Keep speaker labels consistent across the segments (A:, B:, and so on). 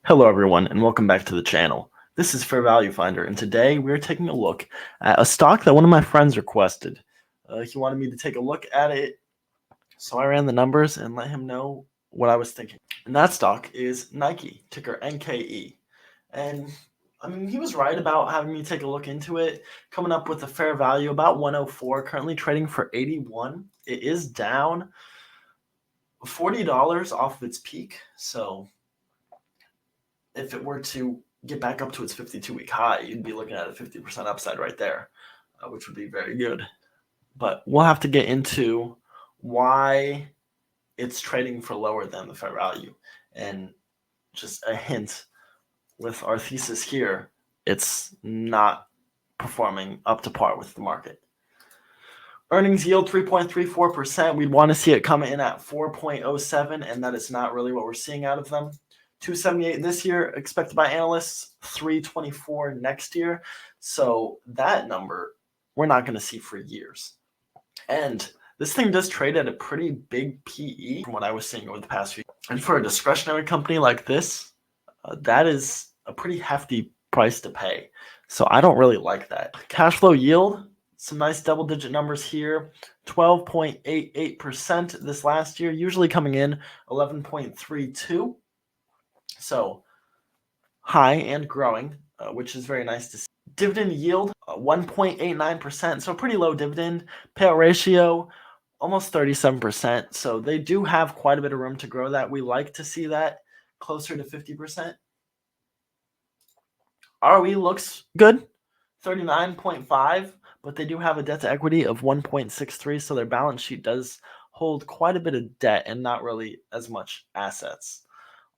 A: Hello everyone and welcome back to the channel. This is Fair Value Finder and today we're taking a look at a stock that one of my friends requested. He wanted me to take a look at it, so I ran the numbers and let him know what I was thinking. And that stock is Nike, ticker NKE. And I mean, he was right about having me take a look into it, coming up with a fair value about 104, currently trading for 81. It is down $40 off of its peak, so if it were to get back up to its 52-week high, you'd be looking at a 50% upside right there, which would be very good. But we'll have to get into why it's trading for lower than the fair value. And just a hint with our thesis here, it's not performing up to par with the market. Earnings yield 3.34%. We'd want to see it come in at 4.07, and that is not really what we're seeing out of them. 278 this year, expected by analysts, 324 next year. So that number we're not going to see for years. And this thing does trade at a pretty big PE from what I was seeing over the past few years. And for a discretionary company like this, that is a pretty hefty price to pay. So I don't really like that. Cash flow yield, some nice double-digit numbers here. 12.88% this last year, usually coming in 11.32. So high and growing, which is very nice to see. Dividend yield, 1.89%, so pretty low dividend. Payout ratio, almost 37%. So they do have quite a bit of room to grow that. We like to see that closer to 50%. ROE looks good, 39.5, but they do have a debt to equity of 1.63, so their balance sheet does hold quite a bit of debt and not really as much assets.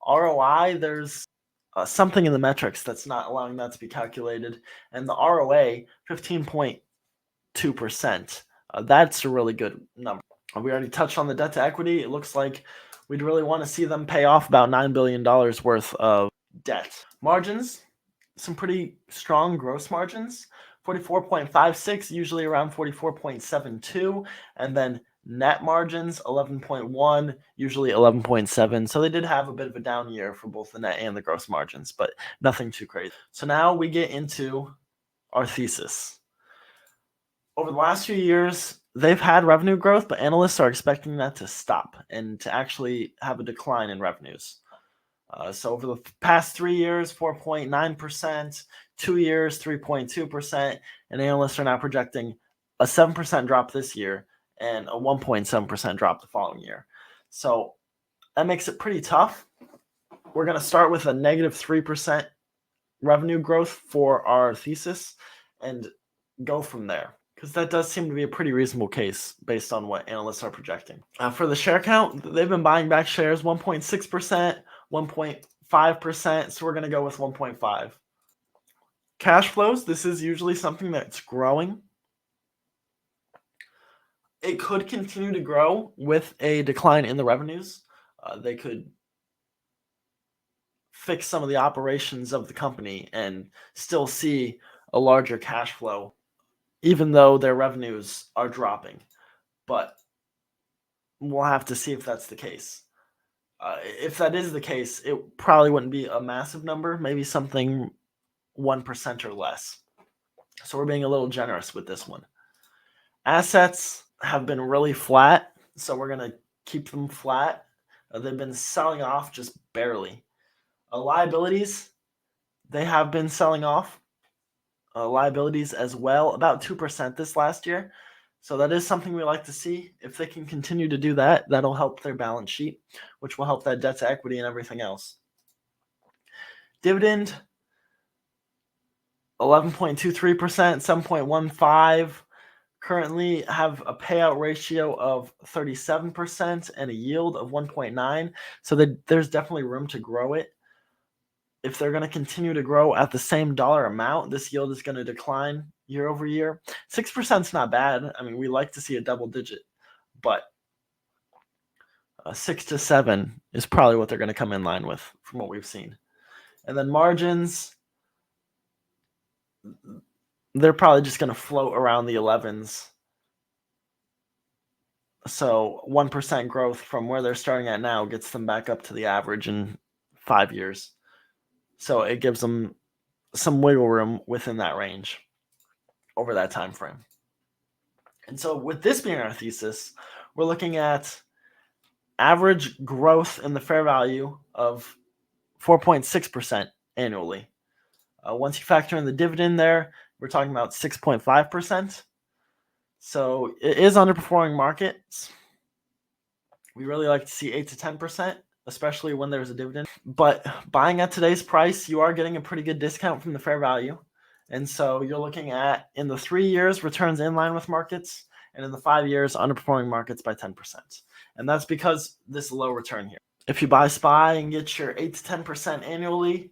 A: ROI, there's something in the metrics that's not allowing that to be calculated. And the ROA, 15.2%. That's a really good number. We already touched on the debt to equity. It looks like we'd really want to see them pay off about $9 billion worth of debt. Margins, some pretty strong gross margins. 44.56, usually around 44.72. And then net margins, 11.1, usually 11.7. So they did have a bit of a down year for both the net and the gross margins, but nothing too crazy. So now we get into our thesis. Over the last few years, they've had revenue growth, but analysts are expecting that to stop and to actually have a decline in revenues. So over the past 3 years, 4.9%, 2 years, 3.2%, and analysts are now projecting a 7% drop this year and a 1.7% drop the following year. So that makes it pretty tough. We're going to start with a negative 3% revenue growth for our thesis and go from there, because that does seem to be a pretty reasonable case based on what analysts are projecting. For the share count, they've been buying back shares 1.6%, 1.5%, so we're going to go with 1.5. Cash flows, this is usually something that's growing. It could continue to grow with a decline in the revenues. They could fix some of the operations of the company and still see a larger cash flow, even though their revenues are dropping. But we'll have to see if that's the case. If that is the case, it probably wouldn't be a massive number, maybe something 1% or less. So we're being a little generous with this one. Assets have been really flat, so we're going to keep them flat. They've been selling off just barely. Liabilities, they have been selling off. Liabilities as well, about 2% this last year. So that is something we like to see. If they can continue to do that, that'll help their balance sheet, which will help that debt to equity and everything else. Dividend, 11.23%, 7.15%. Currently have a payout ratio of 37% and a yield of 1.9. So there's definitely room to grow it. If they're going to continue to grow at the same dollar amount, this yield is going to decline year over year. 6% is not bad. I mean, we like to see a double digit, but 6 to 7 is probably what they're going to come in line with from what we've seen. And then margins, they're probably just going to float around the 11s. So 1% growth from where they're starting at now gets them back up to the average in 5 years. So it gives them some wiggle room within that range over that time frame. And so with this being our thesis, we're looking at average growth in the fair value of 4.6% annually. Once you factor in the dividend there, we're talking about 6.5%. So it is underperforming markets. We really like to see 8 to 10%, especially when there's a dividend. But buying at today's price, you are getting a pretty good discount from the fair value. And so you're looking at, in the 3 years, returns in line with markets, and in the 5 years, underperforming markets by 10%. And that's because this low return here. If you buy SPY and get your 8 to 10% annually,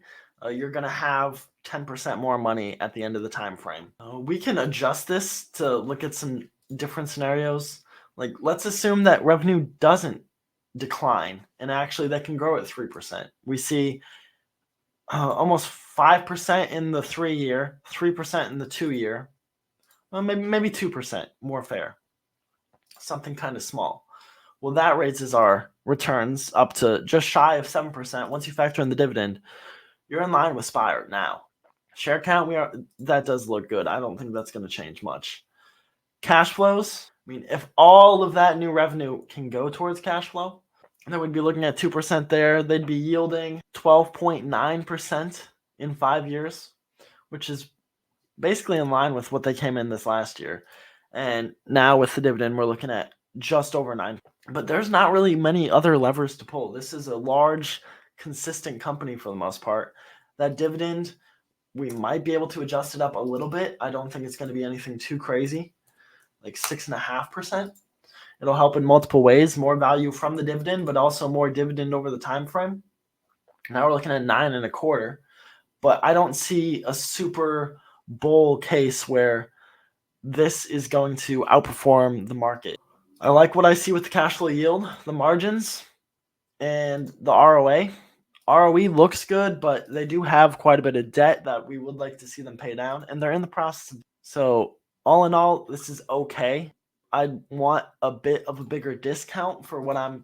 A: you're going to have 10% more money at the end of the time frame. We can adjust this to look at some different scenarios. Like, let's assume that revenue doesn't decline, and actually that can grow at 3%. We see almost 5% in the 3 year, 3% in the 2 year, well, maybe 2% more fair, something kind of small. Well, that raises our returns up to just shy of 7%. Once you factor in the dividend, you're in line with SPY now. Share count, that does look good. I don't think that's going to change much. Cash flows, I mean, if all of that new revenue can go towards cash flow, then we'd be looking at 2% there. They'd be yielding 12.9% in 5 years, which is basically in line with what they came in this last year. And now with the dividend, we're looking at just over 9. But there's not really many other levers to pull. This is a large, consistent company for the most part. That dividend, we might be able to adjust it up a little bit. I don't think it's going to be anything too crazy, like 6.5%. It'll help in multiple ways, more value from the dividend, but also more dividend over the time frame. Now we're looking at 9.25, but I don't see a super bull case where this is going to outperform the market. I like what I see with the cash flow yield, the margins, and the ROA. ROE looks good, but they do have quite a bit of debt that we would like to see them pay down, and they're in the process. So all in all, this is okay. I want a bit of a bigger discount for what I'm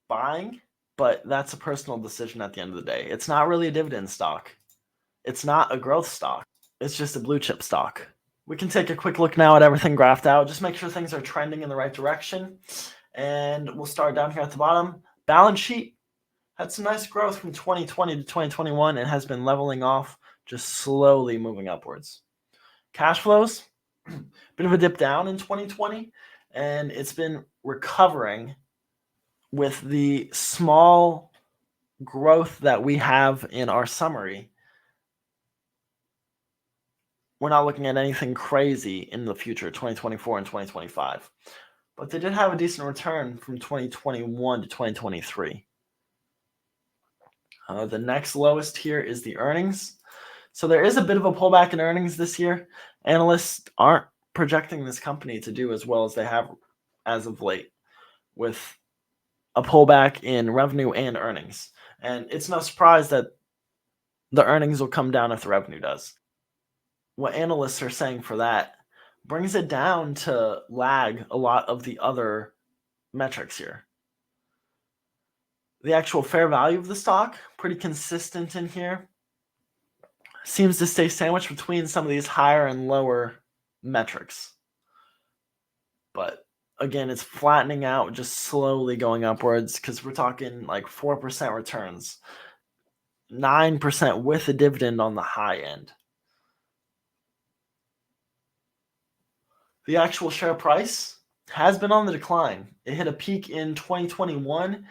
A: buying, but that's a personal decision at the end of the day. It's not really a dividend stock. It's not a growth stock. It's just a blue chip stock. We can take a quick look now at everything graphed out. Just make sure things are trending in the right direction. And we'll start down here at the bottom. Balance sheet had some nice growth from 2020 to 2021 and has been leveling off, just slowly moving upwards. Cash flows, bit of a dip down in 2020, and it's been recovering with the small growth that we have in our summary. We're not looking at anything crazy in the future, 2024 and 2025. But they did have a decent return from 2021 to 2023. The next lowest here is the earnings. So there is a bit of a pullback in earnings this year. Analysts aren't projecting this company to do as well as they have as of late, with a pullback in revenue and earnings. And it's no surprise that the earnings will come down if the revenue does. What analysts are saying for that brings it down to lag a lot of the other metrics here. The actual fair value of the stock, pretty consistent in here. Seems to stay sandwiched between some of these higher and lower metrics. But again, it's flattening out, just slowly going upwards, because we're talking like 4% returns, 9% with a dividend on the high end. The actual share price has been on the decline. It hit a peak in 2021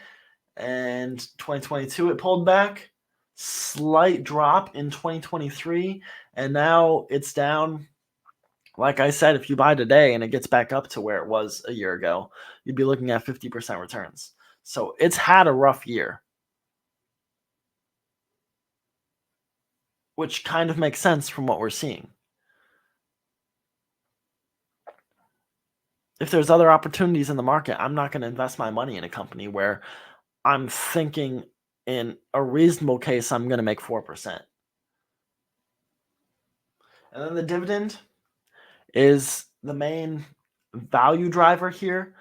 A: and 2022. It pulled back, slight drop in 2023, and now it's down. Like I said, if you buy today and it gets back up to where it was a year ago, you'd be looking at 50% returns. So it's had a rough year, which kind of makes sense from what we're seeing. If there's other opportunities in the market, I'm not going to invest my money in a company where I'm thinking in a reasonable case I'm going to make 4%. And then the dividend is the main value driver here.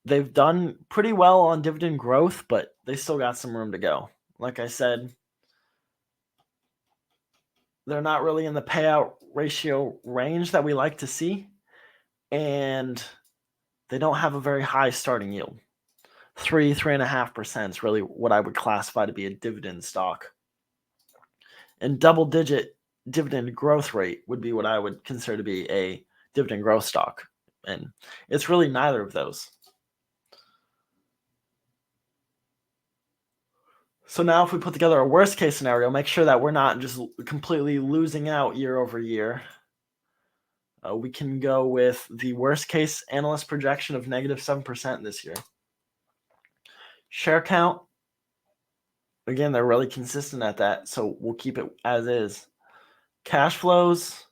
A: They've done pretty well on dividend growth, but they still got some room to go. Like I said, they're not really in the payout ratio range that we like to see, and they don't have a very high starting yield. 3.5% is really what I would classify to be a dividend stock. And double-digit dividend growth rate would be what I would consider to be a dividend growth stock. And it's really neither of those. So now if we put together a worst case scenario, make sure that we're not just completely losing out year over year. We can go with the worst case analyst projection of negative 7% this year. Share count, again, they're really consistent at that, so we'll keep it as is. Cash flows,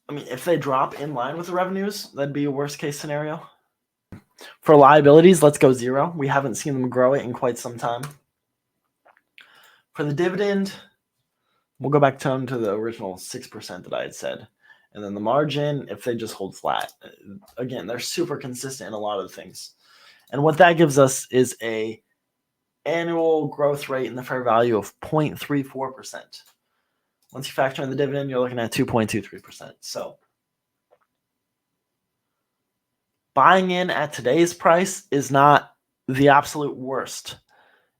A: I mean, if they drop in line with the revenues, that'd be a worst case scenario. For liabilities, let's go 0. We haven't seen them grow it in quite some time. For the dividend, we'll go back down to the original 6% that I had said. And then the margin, if they just hold flat. Again, they're super consistent in a lot of the things. And what that gives us is a annual growth rate in the fair value of 0.34%. Once you factor in the dividend, you're looking at 2.23%. So buying in at today's price is not the absolute worst.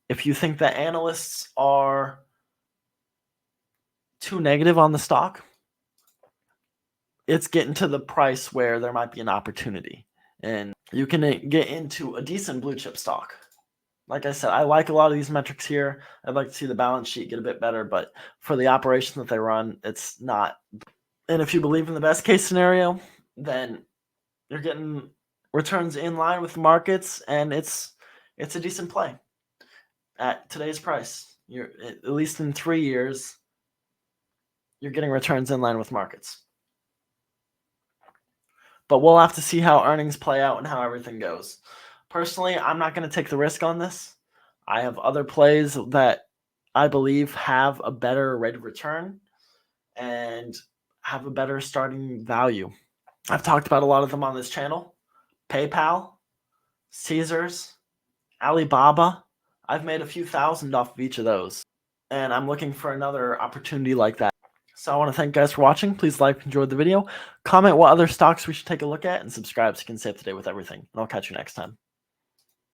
A: If you think that analysts are too negative on the stock, it's getting to the price where there might be an opportunity. And you can get into a decent blue chip stock. Like I said, I like a lot of these metrics here. I'd like to see the balance sheet get a bit better, but for the operation that they run, it's not. And if you believe in the best case scenario, then you're getting returns in line with the markets, and it's a decent play at today's price. You're at least in 3 years, you're getting returns in line with markets. But we'll have to see how earnings play out and how everything goes. Personally, I'm not going to take the risk on this. I have other plays that I believe have a better rate of return and have a better starting value. I've talked about a lot of them on this channel. PayPal, Caesars, Alibaba. I've made a few thousand off of each of those, and I'm looking for another opportunity like that. So I want to thank you guys for watching. Please like and enjoy the video. Comment what other stocks we should take a look at, and subscribe so you can stay up to date with everything. And I'll catch you next time.